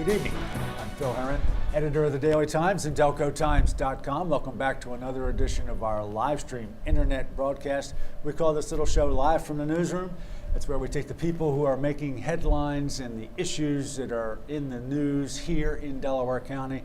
Good evening. I'm Phil Herron, editor of the Daily Times and DelcoTimes.com. Welcome back to another edition of our live stream internet broadcast. We call this little show Live from the Newsroom. That's where we take the people who are making headlines and the issues that are in the news here in Delaware County.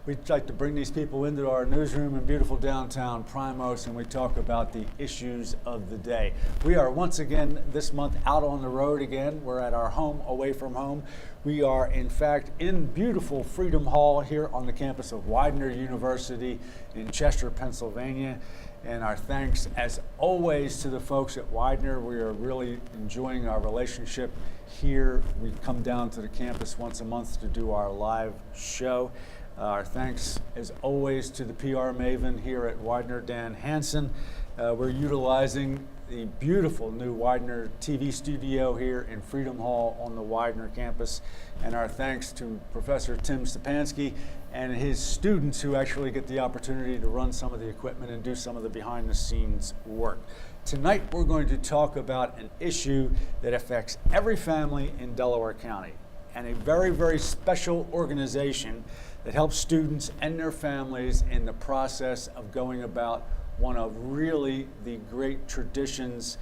We'd like to bring these people into our newsroom in beautiful downtown Primos, and we talk about the issues of the day. We are once again this month out on the road again. We're at our home away from home. We are in fact in beautiful Freedom Hall here on the campus of Widener University in Chester, Pennsylvania. And our thanks, as always, to the folks at Widener. We are really enjoying our relationship here. We come down to the campus once a month to do our live show. Our thanks, as always, to the PR maven here at Widener, Dan Hansen. We're utilizing the beautiful new Widener TV studio here in Freedom Hall on the Widener campus. And our thanks to Professor Tim Stepanski and his students who actually get the opportunity to run some of the equipment and do some of the behind-the-scenes work. Tonight, we're going to talk about an issue that affects every family in Delaware County, and a very, very special organization that helps students and their families in the process of going about one of really the great traditions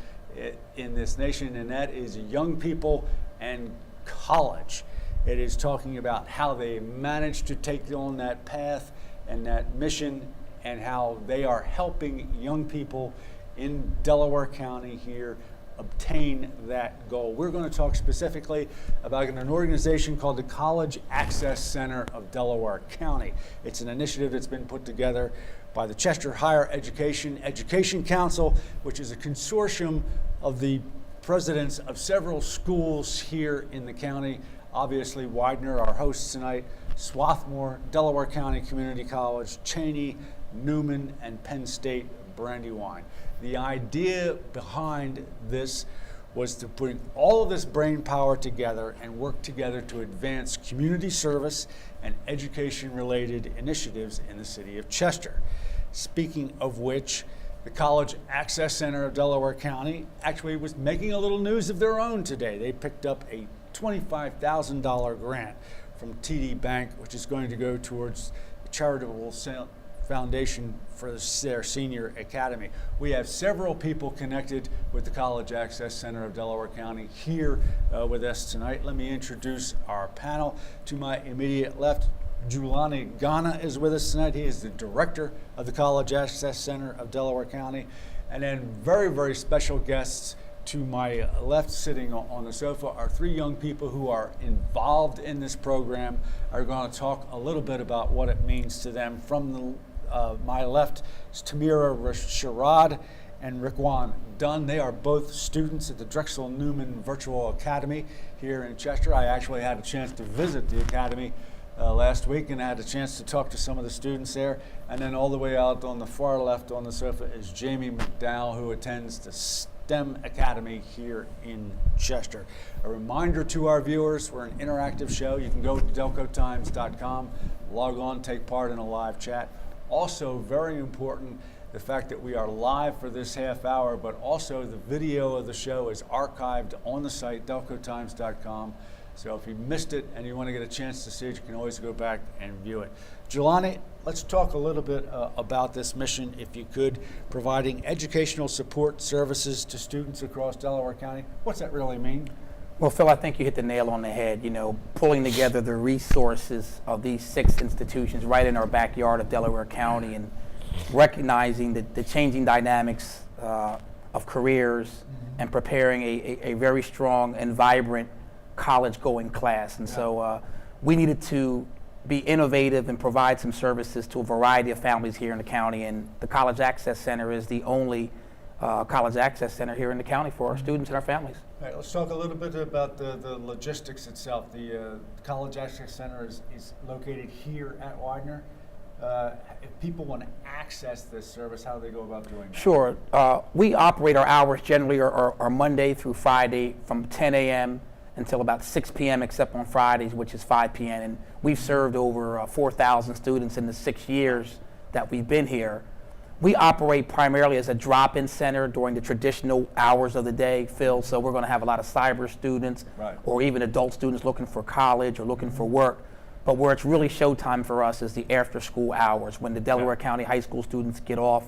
in this nation, and that is young people and college. It is talking about how they managed to take on that path and that mission, and how they are helping young people in Delaware County here obtain that goal. We're going to talk specifically about an organization called the College Access Center of Delaware County. It's an initiative that's been put together by the Chester Higher Education Council, which is a consortium of the presidents of several schools here in the county. Obviously, Widener, our hosts tonight, Swarthmore, Delaware County Community College, Cheney, Newman, and Penn State Brandywine. The idea behind this was to bring all of this brain power together and work together to advance community service and education-related initiatives in the city of Chester. Speaking of which, the College Access Center of Delaware County actually was making a little news of their own today. They picked up a $25,000 grant from TD Bank, which is going to go towards the charitable foundation for their senior academy. We have several people connected with the College Access Center of Delaware County here with us tonight. Let me introduce our panel. To my immediate left, Julani Ghana is with us tonight. He is the director of the College Access Center of Delaware County. And then very, very special guests to my left, sitting on the sofa, are three young people who are involved in this program. Are going to talk a little bit about what it means to them. From my left is Tamira Sherrod and Rickwan Dunn. They are both students at the Drexel Newman Virtual Academy here in Chester. I actually had a chance to visit the academy last week, and I had a chance to talk to some of the students there. And then all the way out on the far left on the sofa is Jamie McDowell, who attends the STEM Academy here in Chester. A reminder to our viewers, we're an interactive show. You can go to DelcoTimes.com, log on, take part in a live chat. Also, very important, the fact that we are live for this half hour, but also the video of the show is archived on the site, DelcoTimes.com. So if you missed it and you want to get a chance to see it, you can always go back and view it. Jelani, let's talk a little bit about this mission, if you could, providing educational support services to students across Delaware County. What's that really mean? Well, Phil, I think you hit the nail on the head. You know, pulling together the resources of these 6 institutions right in our backyard of Delaware County, and recognizing the changing dynamics of careers, and preparing a very strong and vibrant college-going class. And so we needed to be innovative and provide some services to a variety of families here in the county, and the College Access Center is the only College Access Center here in the county for our students and our families. All right, let's talk a little bit about the logistics itself. The College Access Center is located here at Widener. If people want to access this service, how do they go about doing that? Sure. We operate, our hours generally are Monday through Friday from 10 a.m. until about 6 p.m. except on Fridays, which is 5 p.m. And we've served over 4,000 students in the 6 years that we've been here. We operate primarily as a drop-in center during the traditional hours of the day, Phil, so we're going to have a lot of cyber students, right, or even adult students looking for college or looking for work. But where it's really showtime for us is the after-school hours. When the Delaware County high school students get off,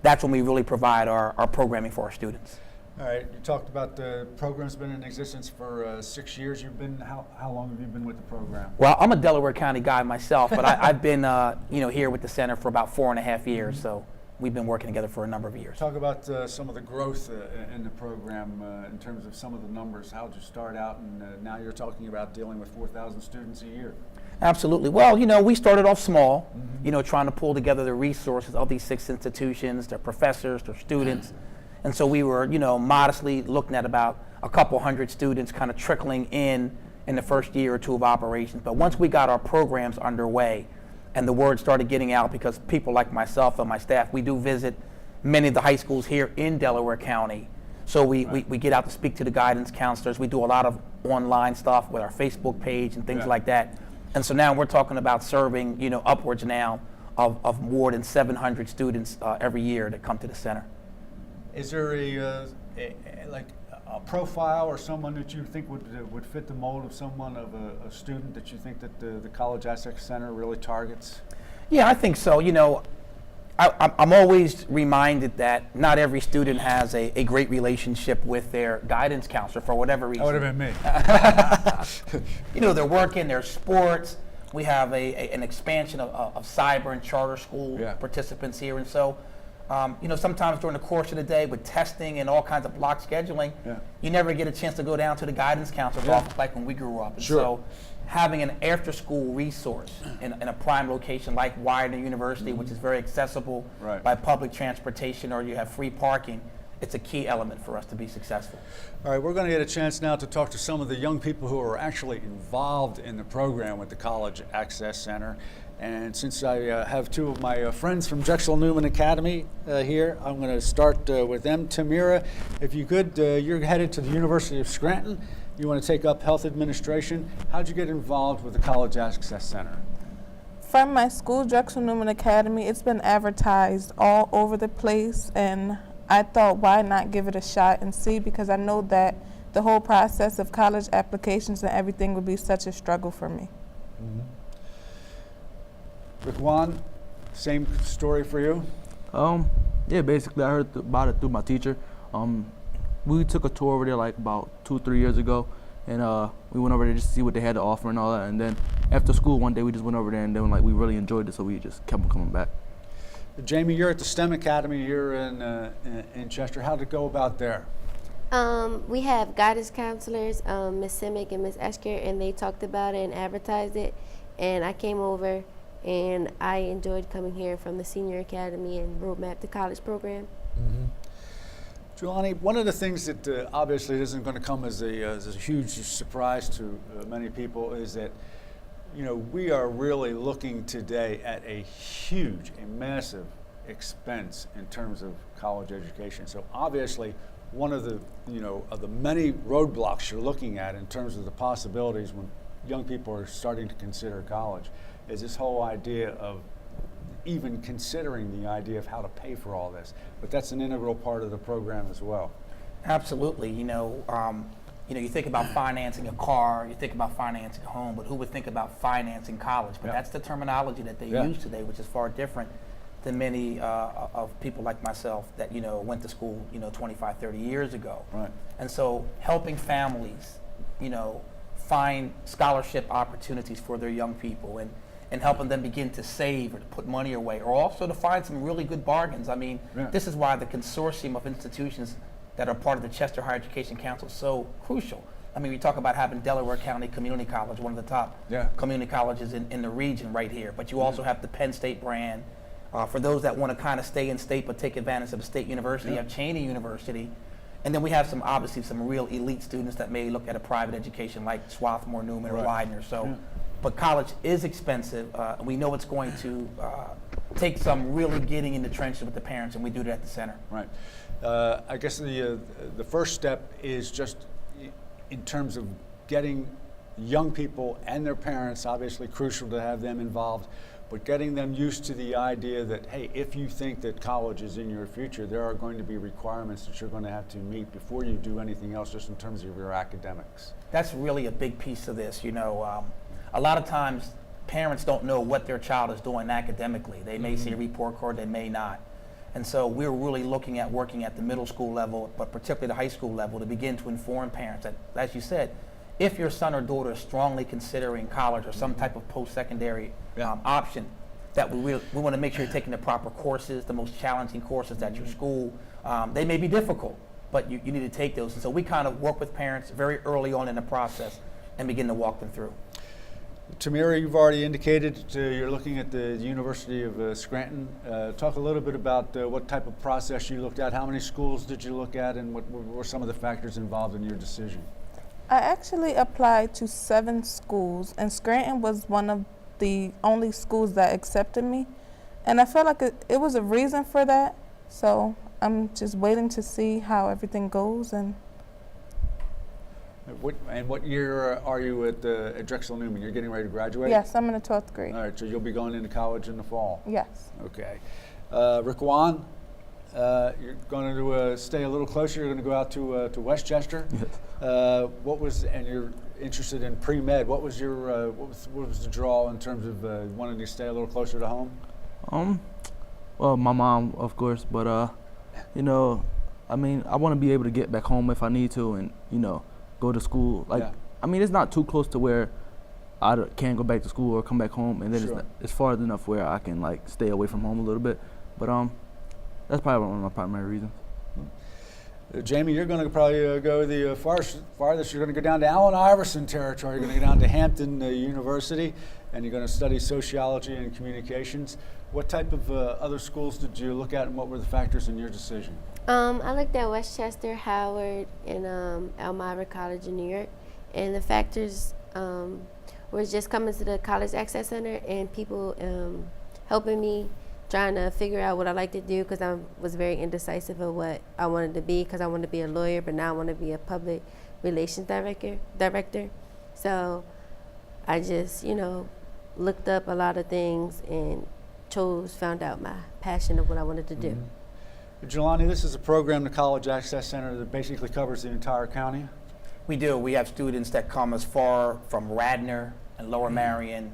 that's when we really provide our programming for our students. All right, you talked about the program's been in existence for 6 years. How long have you been with the program? Well, I'm a Delaware County guy myself, but I've been here with the center for about 4.5 years, so we've been working together for a number of years. Talk about some of the growth in the program in terms of some of the numbers. How did you start out, and now you're talking about dealing with 4,000 students a year? Absolutely. Well, we started off small, trying to pull together the resources of these 6 institutions, their professors, their students. And so we were, modestly looking at about a couple hundred students kind of trickling in the first year or two of operations. But once we got our programs underway and the word started getting out, because people like myself and my staff, we do visit many of the high schools here in Delaware County. So we get out to speak to the guidance counselors. We do a lot of online stuff with our Facebook page and things like that. And so now we're talking about serving, upwards now of more than 700 students every year that come to the center. Is there a profile or someone that you think would fit the mold of a student that you think that the College Access Center really targets? Yeah, I think so. I'm always reminded that not every student has a great relationship with their guidance counselor for whatever reason. That would have been me. Their work in their sports. We have an expansion of cyber and charter school participants here, and so. Sometimes during the course of the day with testing and all kinds of block scheduling, you never get a chance to go down to the guidance counselor's office like when we grew up. And so having an after-school resource in a prime location like Widener University, which is very accessible by public transportation, or you have free parking, it's a key element for us to be successful. All right, we're going to get a chance now to talk to some of the young people who are actually involved in the program with the College Access Center. And since I have 2 of my friends from Drexel Newman Academy here, I'm going to start with them. Tamira, if you could, you're headed to the University of Scranton. You want to take up health administration. How'd you get involved with the College Access Center? From my school, Drexel Newman Academy, it's been advertised all over the place, and I thought, why not give it a shot and see, because I know that the whole process of college applications and everything would be such a struggle for me. Raquan, same story for you? Yeah, basically I heard about it through my teacher. We took a tour over there like about 2-3 years ago, and we went over there just to see what they had to offer and all that. And then after school one day we just went over there, and then we really enjoyed it, so we just kept on coming back. Jamie, you're at the STEM Academy here in Chester. How did it go about there? We have guidance counselors, Ms. Simic and Ms. Esker, and they talked about it and advertised it. And I came over, and I enjoyed coming here from the Senior Academy and Roadmap to College program. Jelani, one of the things that obviously isn't going to come as a huge surprise to many people is that, we are really looking today at a massive expense in terms of college education. So obviously, one of the many roadblocks you're looking at in terms of the possibilities when young people are starting to consider college is this whole idea of even considering the idea of how to pay for all this. But that's an integral part of the program as well. Absolutely. You think about financing a car, you think about financing a home, but who would think about financing college? But that's the terminology that they use today, which is far different than many of people like myself that, went to school, 25, 30 years ago. Right. And so helping families, find scholarship opportunities for their young people and helping them begin to save or to put money away, or also to find some really good bargains. I mean, this is why the consortium of institutions that are part of the Chester Higher Education Council is so crucial. I mean, we talk about having Delaware County Community College, one of the top community colleges in the region right here, but you also have the Penn State brand. For those that want to kind of stay in state but take advantage of the state university, you have Cheney University. And then we have obviously some real elite students that may look at a private education like Swarthmore, Newman, or Widener. So, but college is expensive. We know it's going to take some really getting in the trenches with the parents, and we do that at the center. Right. I guess the first step is just in terms of getting young people and their parents, obviously crucial to have them involved, but getting them used to the idea that, hey, if you think that college is in your future, there are going to be requirements that you're going to have to meet before you do anything else, just in terms of your academics. That's really a big piece of this. A lot of times parents don't know what their child is doing academically. They may see a report card, they may not. And so we're really looking at working at the middle school level, but particularly the high school level, to begin to inform parents that, as you said, if your son or daughter is strongly considering college or some type of post-secondary option, that we want to make sure you're taking the proper courses, the most challenging courses at your school. They may be difficult, but you need to take those. And so we kind of work with parents very early on in the process and begin to walk them through. Tamira, you've already indicated you're looking at the University of Scranton. Talk a little bit about what type of process you looked at. How many schools did you look at, and what were some of the factors involved in your decision? I actually applied to 7 schools, and Scranton was one of the only schools that accepted me. And I felt like it was a reason for that. So I'm just waiting to see how everything goes. And What year are you at Drexel Newman? You're getting ready to graduate? yes, I'm in the 12th grade. All right, so you'll be going into college in the fall. Yes. Okay. Rick Wan, you're going to stay a little closer. You're going to go out to Westchester. And you're interested in pre-med. What was your what was the draw in terms of wanting to stay a little closer to home? Well, my mom, of course, but you know, I mean, I want to be able to get back home if I need to, and you know, go to school. Like, I mean, it's not too close to where I can go back to school or come back home, and then it's far enough where I can like stay away from home a little bit. But that's probably one of my primary reasons. Jamie, you're going to probably go the farthest. You're going to go down to Allen Iverson territory. You're going to go down to Hampton University, and you're going to study sociology and communications. What type of other schools did you look at, and what were the factors in your decision? I looked at Westchester, Howard, and Elmira College in New York, and the factors was just coming to the College Access Center and people helping me trying to figure out what I like to do, because I was very indecisive of what I wanted to be, because I wanted to be a lawyer, but now I want to be a public relations director. So I just, looked up a lot of things and found out my passion of what I wanted to do. Jelani, this is a program, the College Access Center, that basically covers the entire county. We do. We have students that come as far from Radnor and Lower Marion,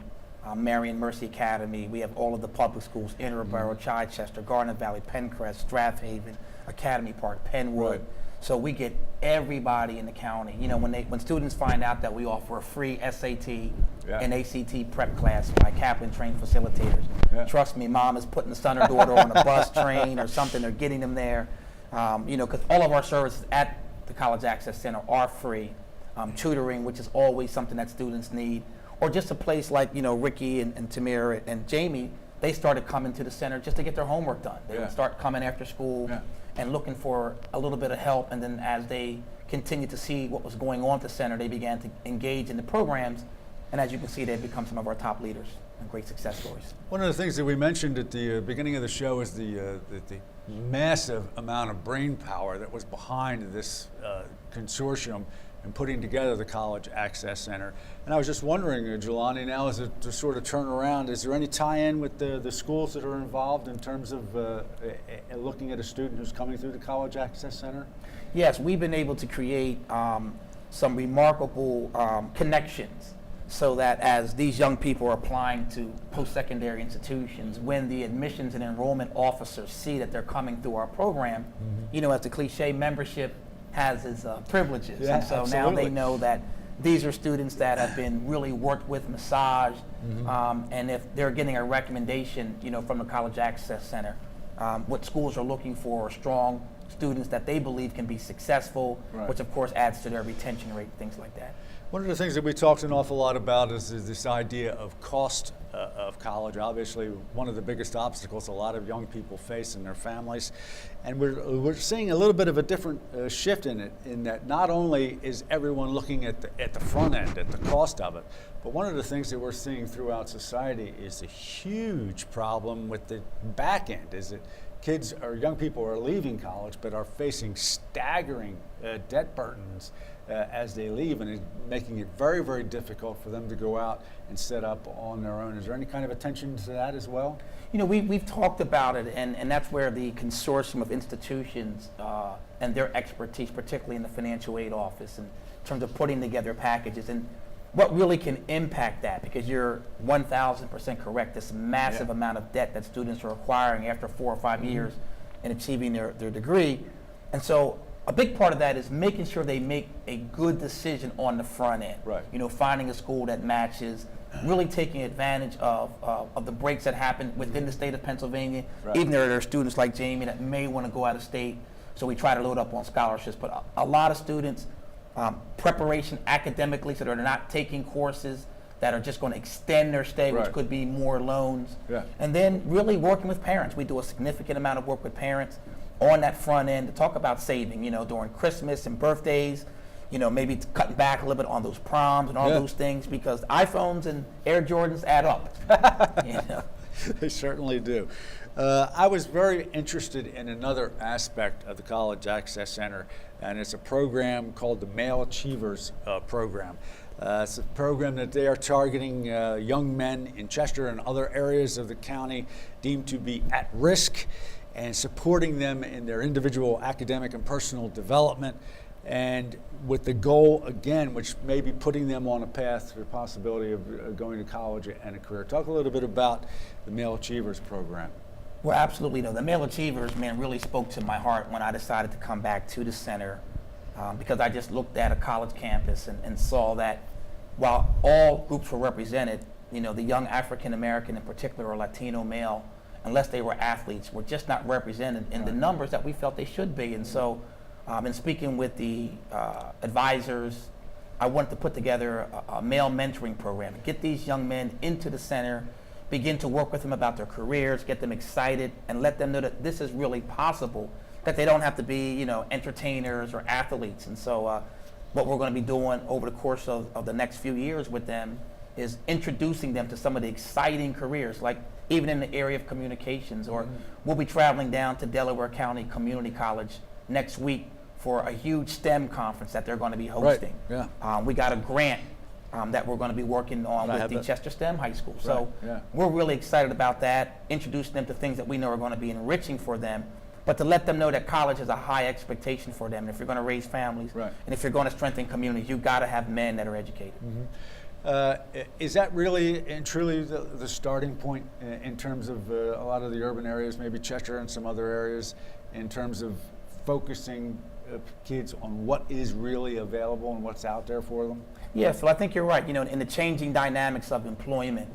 Marion Mercy Academy. We have all of the public schools, Interborough, Chichester, Garnet Valley, Pencrest, Strathaven, Academy Park, Penwood. Right. So we get everybody in the county. When students find out that we offer a free SAT and ACT prep class by Kaplan trained facilitators, trust me, mom is putting the son or daughter on a bus, train, or something. They're getting them there. Because all of our services at the College Access Center are free. Tutoring, which is always something that students need, or just a place like Ricky and Tamir and Jamie. They started coming to the center just to get their homework done. They would start coming after school and looking for a little bit of help, and then as they continued to see what was going on at the center, they began to engage in the programs, and as you can see, they've become some of our top leaders and great success stories. One of the things that we mentioned at the beginning of the show is the massive amount of brain power that was behind this consortium and putting together the College Access Center. And I was just wondering, Jelani, now as it to sort of turn around, is there any tie-in with the schools that are involved in terms of looking at a student who's coming through the College Access Center? Yes, we've been able to create some remarkable connections, so that as these young people are applying to post-secondary institutions, when the admissions and enrollment officers see that they're coming through our program, as the cliche, membership has its privileges. Yeah, and so absolutely. now they know that these are students that have been really worked with, massaged, and if they're getting a recommendation, from the College Access Center, what schools are looking for are strong students that they believe can be successful, which of course adds to their retention rate, things like that. One of the things that we talked an awful lot about is this idea of cost of college. Obviously, one of the biggest obstacles a lot of young people face in their families. And we're seeing a little bit of a different shift in it, in that not only is everyone looking at the front end, at the cost of it, but one of the things that we're seeing throughout society is a huge problem with the back end, is that kids or young people are leaving college but are facing staggering debt burdens as they leave, and it's making it very, very difficult for them to go out and set up on their own. Is there any kind of attention to that as well? We've talked about it, and that's where the consortium of institutions and their expertise, particularly in the financial aid office, in terms of putting together packages. And what really can impact that, because you're 1,000% correct, this massive amount of debt that students are acquiring after 4 or 5 years in achieving their degree. And so a big part of that is making sure they make a good decision on the front end. Right. You know, finding a school that matches, really taking advantage of the breaks that happen within the state of Pennsylvania. Right. Even there are students like Jamie that may want to go out of state, so we try to load up on scholarships. But a lot of students, preparation academically, so they're not taking courses that are just going to extend their stay, which Right. could be more loans. Yeah. And then really working with parents. We do a significant amount of work with parents on that front end to talk about saving, you know, during Christmas and birthdays, you know, maybe cutting back a little bit on those proms and all Yeah. those things, because iPhones and Air Jordans add up. You know? They certainly do. I was very interested in another aspect of the College Access Center, and it's a program called the Male Achievers Program. It's a program that they are targeting young men in Chester and other areas of the county deemed to be at risk, and supporting them in their individual academic and personal development, and with the goal, again, which may be putting them on a path to the possibility of going to college and a career. Talk a little bit about the Male Achievers Program. Well, absolutely. No, the Male Achievers, man, really spoke to my heart when I decided to come back to the center, because I just looked at a college campus and saw that while all groups were represented, you know, the young African American in particular, or Latino male, unless they were athletes, were just not represented in the numbers that we felt they should be. And so, in speaking with the advisors, I wanted to put together a male mentoring program, get these young men into the center, begin to work with them about their careers, get them excited, and let them know that this is really possible, that they don't have to be, you know, entertainers or athletes. And so what we're going to be doing over the course of the next few years with them is introducing them to some of the exciting careers, like even in the area of communications, or we'll be traveling down to Delaware County Community College next week for a huge STEM conference that they're going to be hosting. Yeah. We got a grant that we're going to be working on I with have the that. Chester STEM High School. So yeah. we're really excited about that, introducing them to things that we know are going to be enriching for them, but to let them know that college is a high expectation for them. And if you're going to raise families, Right. and if you're going to strengthen communities, you've got to have men that are educated. Is that really and truly the starting point in terms of a lot of the urban areas, maybe Chester and some other areas, in terms of focusing kids on what is really available and what's out there for them? Yeah, so I think you're right. You know, in the changing dynamics of employment,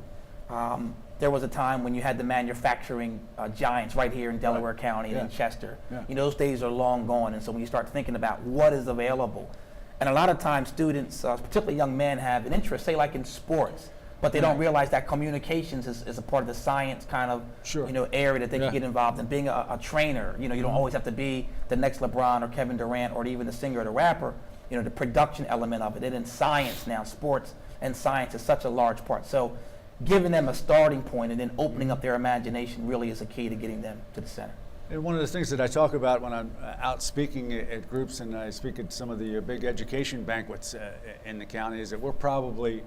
there was a time when you had the manufacturing giants right here in Delaware County and in Chester. Yeah. You know, those days are long gone, and so when you start thinking about what is available, and a lot of times students, particularly young men, have an interest, say like in sports, but they don't realize that communications is a part of the science kind of Sure. you know, area that they Yeah. can get involved in. Being a trainer, you know, you don't always have to be the next LeBron or Kevin Durant or even the singer or the rapper. You know, the production element of it. And in science now, sports and science is such a large part. So giving them a starting point and then opening up their imagination really is a key to getting them to the center. And one of the things that I talk about when I'm out speaking at groups, and I speak at some of the big education banquets in the county, is that we're probably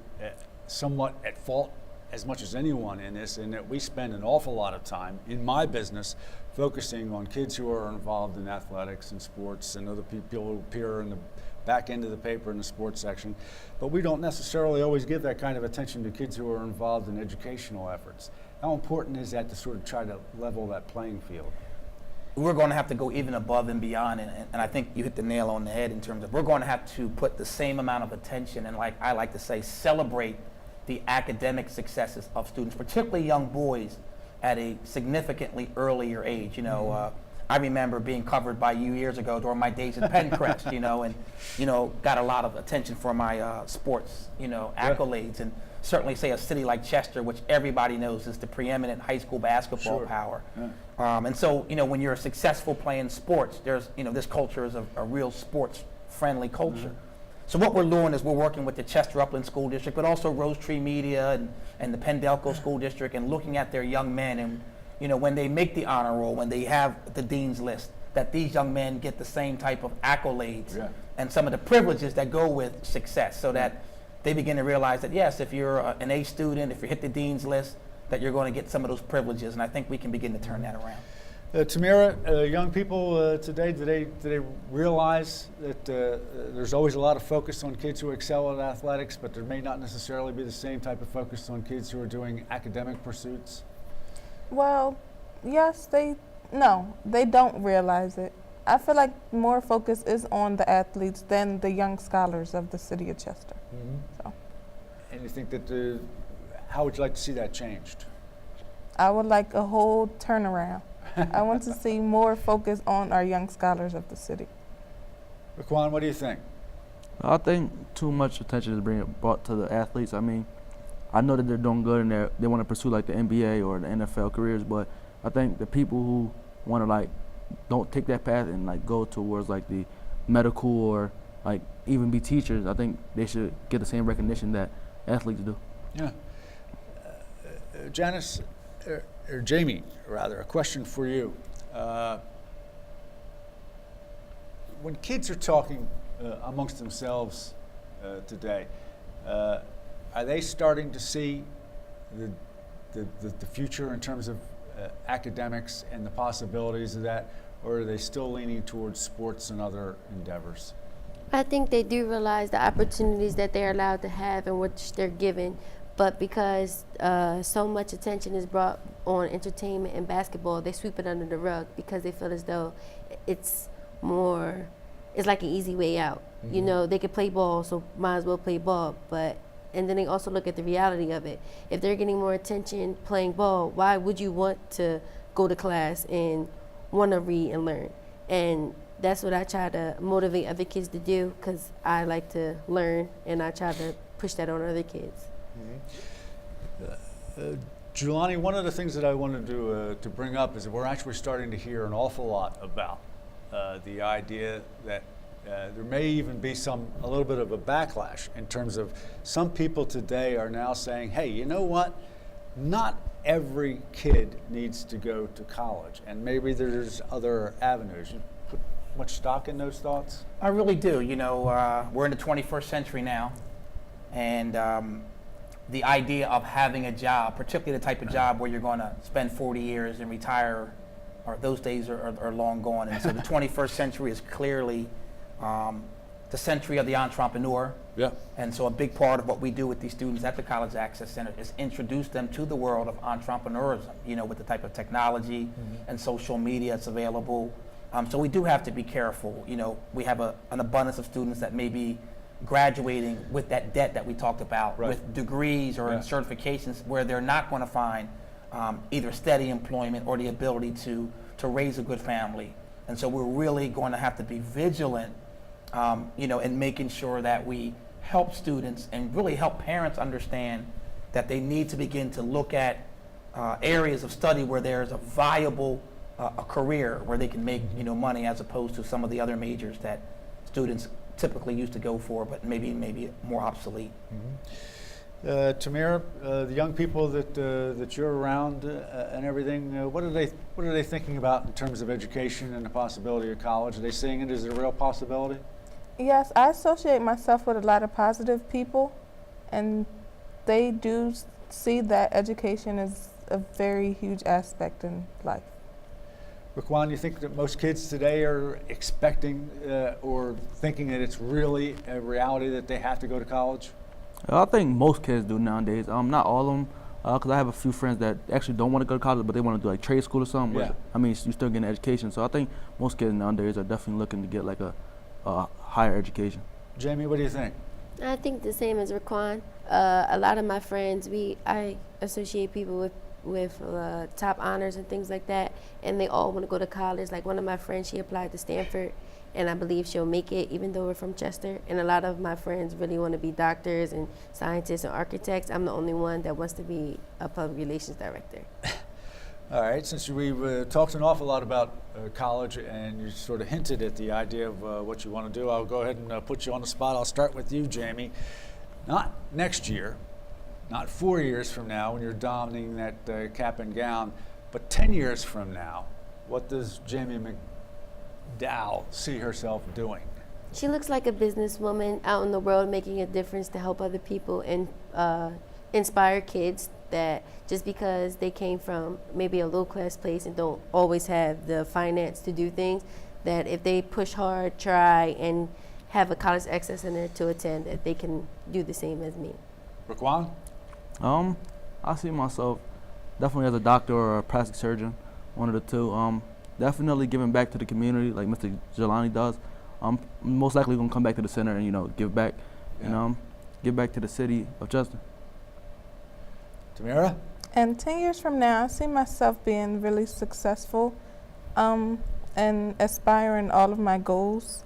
somewhat at fault as much as anyone in this, in that we spend an awful lot of time in my business focusing on kids who are involved in athletics and sports and other people who appear in the back end of the paper in the sports section. But we don't necessarily always give that kind of attention to kids who are involved in educational efforts. How important is that to sort of try to level that playing field? We're going to have to go even above and beyond, and I think you hit the nail on the head in terms of we're going to have to put the same amount of attention and, like I like to say, celebrate the academic successes of students, particularly young boys at a significantly earlier age. You know, I remember being covered by you years ago during my days at Penncrest, you know, and, you know, got a lot of attention for my sports, you know, accolades, and certainly say a city like Chester, which everybody knows is the preeminent high school basketball power. And so, you know, when you're successful playing sports, there's, you know, this culture is a real sports-friendly culture. So what we're doing is we're working with the Chester Upland School District, but also Rose Tree Media and the Pendelco School District, and looking at their young men, and, you know, when they make the honor roll, when they have the dean's list, that these young men get the same type of accolades and some of the privileges that go with success, so that they begin to realize that, yes, if you're an A student, if you hit the dean's list, that you're going to get some of those privileges, and I think we can begin to turn that around. Tamira, young people today, do they realize that there's always a lot of focus on kids who excel at athletics, but there may not necessarily be the same type of focus on kids who are doing academic pursuits? Well, yes, they don't realize it. I feel like more focus is on the athletes than the young scholars of the city of Chester. So And you think that how would you like to see that changed? I would like a whole turnaround. I want to see more focus on our young scholars of the city. Raquan, what do you think? I think too much attention is being brought to the athletes. I mean, I know that they're doing good and they want to pursue like the NBA or the NFL careers, but I think the people who want to like don't take that path and like go towards like the medical or like even be teachers, I think they should get the same recognition that athletes do. Yeah. Janice, or Jamie, rather, a question for you. When kids are talking amongst themselves today, are they starting to see the future in terms of academics and the possibilities of that, or are they still leaning towards sports and other endeavors? I think they do realize the opportunities that they're allowed to have and which they're given, but because so much attention is brought on entertainment and basketball, they sweep it under the rug because they feel as though it's like an easy way out. Mm-hmm. You know, they could play ball, so might as well play ball, and then they also look at the reality of it. If they're getting more attention playing ball, why would you want to go to class and want to read and learn? And that's what I try to motivate other kids to do, because I like to learn and I try to push that on other kids. Jelani, one of the things that I wanted to bring up is that we're actually starting to hear an awful lot about the idea that there may even be a little bit of a backlash in terms of some people today are now saying, hey, you know what? Not every kid needs to go to college, and maybe there's other avenues. You put much stock in those thoughts? I really do. You know, we're in the 21st century now, and the idea of having a job, particularly the type of job where you're going to spend 40 years and retire, or those days are long gone. And so the 21st century is clearly the century of the entrepreneur. Yeah. And so a big part of what we do with these students at the College Access Center is introduce them to the world of entrepreneurism, you know, with the type of technology and social media that's available. So we do have to be careful. You know, we have an abundance of students that may be graduating with that debt that we talked about, right, with degrees or certifications where they're not going to find either steady employment or the ability to raise a good family. And so we're really going to have to be vigilant, you know, in making sure that we help students and really help parents understand that they need to begin to look at areas of study where there's a viable a career where they can make, you know, money, as opposed to some of the other majors that students typically used to go for, but maybe more obsolete. Tamira, the young people that you're around and everything, what are they thinking about in terms of education and the possibility of college? Are they seeing it as a real possibility? Yes, I associate myself with a lot of positive people, and they do see that education is a very huge aspect in life. Raquan, you think that most kids today are expecting or thinking that it's really a reality that they have to go to college? I think most kids do nowadays. Not all of them, because I have a few friends that actually don't want to go to college, but they want to do like trade school or something. Yeah. But, I mean, you still get an education. So I think most kids nowadays are definitely looking to get like a higher education. Jamie, what do you think? I think the same as Raquan. A lot of my friends, I associate people with top honors and things like that, and they all want to go to college. Like one of my friends, she applied to Stanford, and I believe she'll make it, even though we're from Chester. And a lot of my friends really want to be doctors and scientists and architects. I'm the only one that wants to be a public relations director. All right, since we've talked an awful lot about college and you sort of hinted at the idea of what you want to do, I'll go ahead and put you on the spot. I'll start with you, Jamie. Not next year, not 4 years from now when you're donning that cap and gown, but 10 years from now, what does Jamie McDowell see herself doing? She looks like a businesswoman out in the world making a difference to help other people and inspire kids that just because they came from maybe a low-class place and don't always have the finance to do things, that if they push hard, try, and have a college access center to attend, that they can do the same as me. Raquan? I see myself definitely as a doctor or a plastic surgeon, one of the two. Definitely giving back to the community like Mr. Jelani does. I'm most likely gonna come back to the center and give back, Yeah. give back to the city of Chester. Tamira? And 10 years from now, I see myself being really successful and aspiring all of my goals.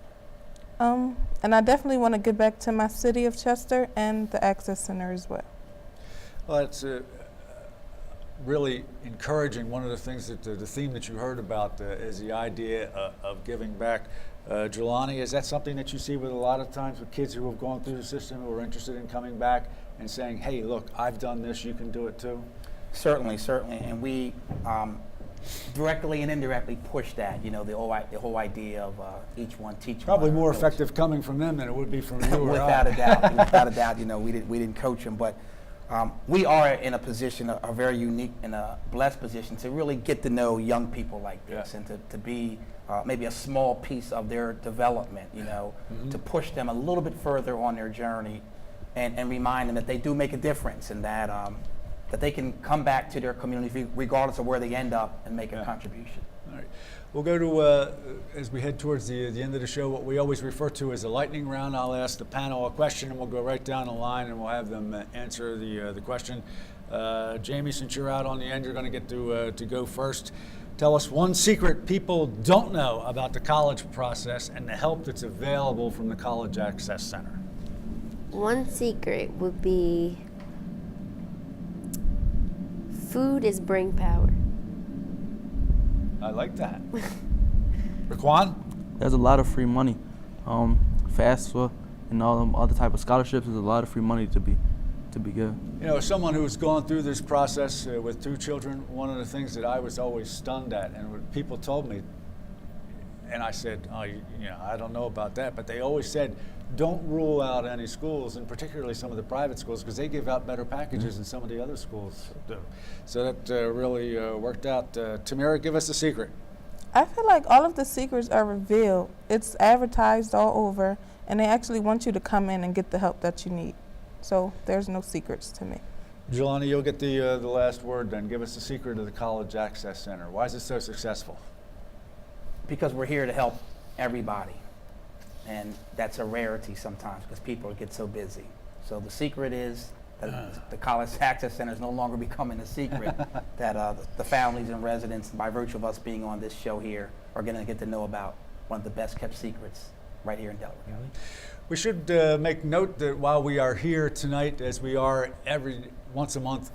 And I definitely want to give back to my city of Chester and the Access Center as well. Well, it's really encouraging. One of the things that the theme that you heard about is the idea of giving back. Jelani, is that something that you see with a lot of times with kids who have gone through the system who are interested in coming back and saying, hey, look, I've done this, you can do it too? Certainly, and we directly and indirectly push that. The whole idea of each one teach. Probably one. more effective coming from them than it would be from you or Without I. a doubt, without a doubt. We didn't coach them, but we are in a position, a very unique and a blessed position to really get to know young people like this, Yeah. and to be maybe a small piece of their development. To push them a little bit further on their journey, and remind them that they do make a difference, and that that they can come back to their community regardless of where they end up and make a contribution. All right. We'll go to, as we head towards the end of the show, what we always refer to as a lightning round. I'll ask the panel a question, and we'll go right down the line, and we'll have them answer the question. Jamie, since you're out on the end, you're going to get to go first. Tell us one secret people don't know about the college process and the help that's available from the College Access Center. One secret would be food is brain power. I like that. Raquan? There's a lot of free money. FAFSA and all them other type of scholarships. There's a lot of free money to be given. As someone who's gone through this process with 2 children, one of the things that I was always stunned at, and when people told me, and I said, I don't know about that, but they always said, don't rule out any schools, and particularly some of the private schools, because they give out better packages than some of the other schools do. So that really worked out. Tamira, give us a secret. I feel like all of the secrets are revealed. It's advertised all over, and they actually want you to come in and get the help that you need. So there's no secrets to me. Jelani, you'll get the last word then. Give us the secret of the College Access Center. Why is it so successful? Because we're here to help everybody, and that's a rarity sometimes because people get so busy. So the secret is that the College Access Center is no longer becoming a secret, that the families and residents, by virtue of us being on this show here, are going to get to know about one of the best kept secrets right here in Delaware County. We should make note that while we are here tonight, as we are once a month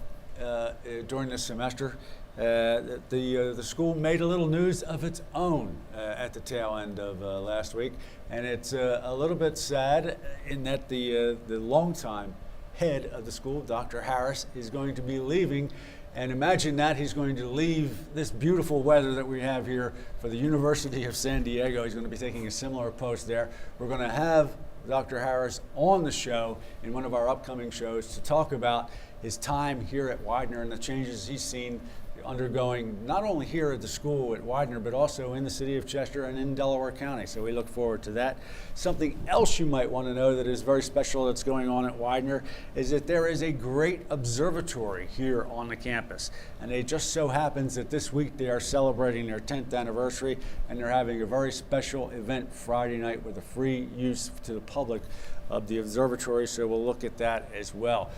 during this semester, the school made a little news of its own at the tail end of last week, and it's a little bit sad in that the longtime head of the school, Dr. Harris, is going to be leaving. And imagine that he's going to leave this beautiful weather that we have here for the University of San Diego. He's going to be taking a similar post there. We're going to have Dr. Harris on the show in one of our upcoming shows to talk about his time here at Widener and the changes he's seen undergoing not only here at the school at Widener, but also in the city of Chester and in Delaware County. So we look forward to that. Something else you might want to know that is very special that's going on at Widener is that there is a great observatory here on the campus. And it just so happens that this week they are celebrating their 10th anniversary, and they're having a very special event Friday night with a free use to the public of the observatory. So we'll look at that as well.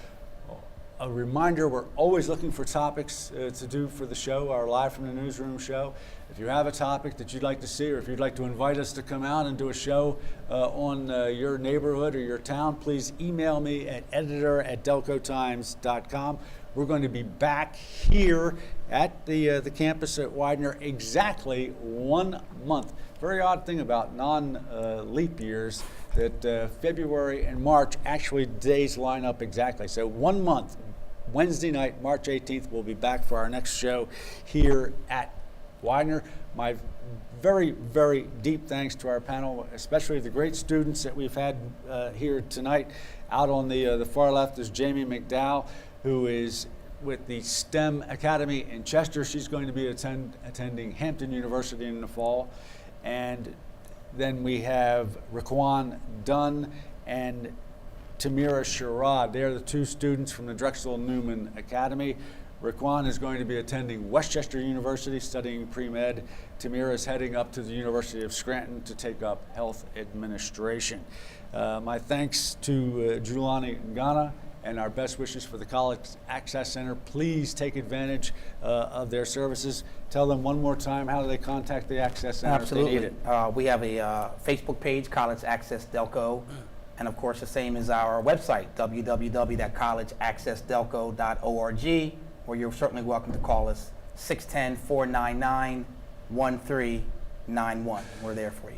A reminder, we're always looking for topics to do for the show, our Live from the Newsroom show. If you have a topic that you'd like to see, or if you'd like to invite us to come out and do a show on your neighborhood or your town, please email me at editor@delcotimes.com. We're going to be back here at the campus at Widener exactly 1 month. Very odd thing about non-leap years that February and March actually days line up exactly. So 1 month, Wednesday night, March 18th, we'll be back for our next show here at Widener. My very, very deep thanks to our panel, especially the great students that we've had here tonight. Out on the far left is Jamie McDowell, who is with the STEM Academy in Chester. She's going to be attending Hampton University in the fall. And then we have Raquan Dunn and Tamira Sherrod. They're the two students from the Drexel Newman Academy. Raquan is going to be attending Westchester University studying pre-med. Tamira is heading up to the University of Scranton to take up health administration. My thanks to Julani Ngana and our best wishes for the College Access Center. Please take advantage of their services. Tell them one more time, how do they contact the Access Center if they need Absolutely. it? We have a Facebook page, College Access Delco, and of course the same as our website, www.collegeaccessdelco.org, where you're certainly welcome to call us 610-499-1391. We're there for you.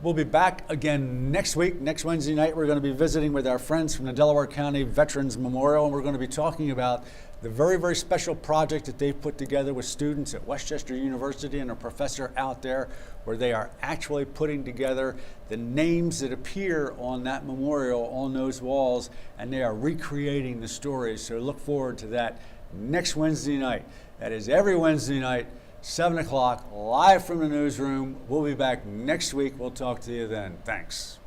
We'll be back again next week. Next Wednesday night, we're going to be visiting with our friends from the Delaware County Veterans Memorial, and we're going to be talking about the very, very special project that they've put together with students at Westchester University and a professor out there, where they are actually putting together the names that appear on that memorial on those walls, and they are recreating the stories. So look forward to that next Wednesday night. That is every Wednesday night, 7 o'clock, live from the newsroom. We'll be back next week. We'll talk to you then. Thanks.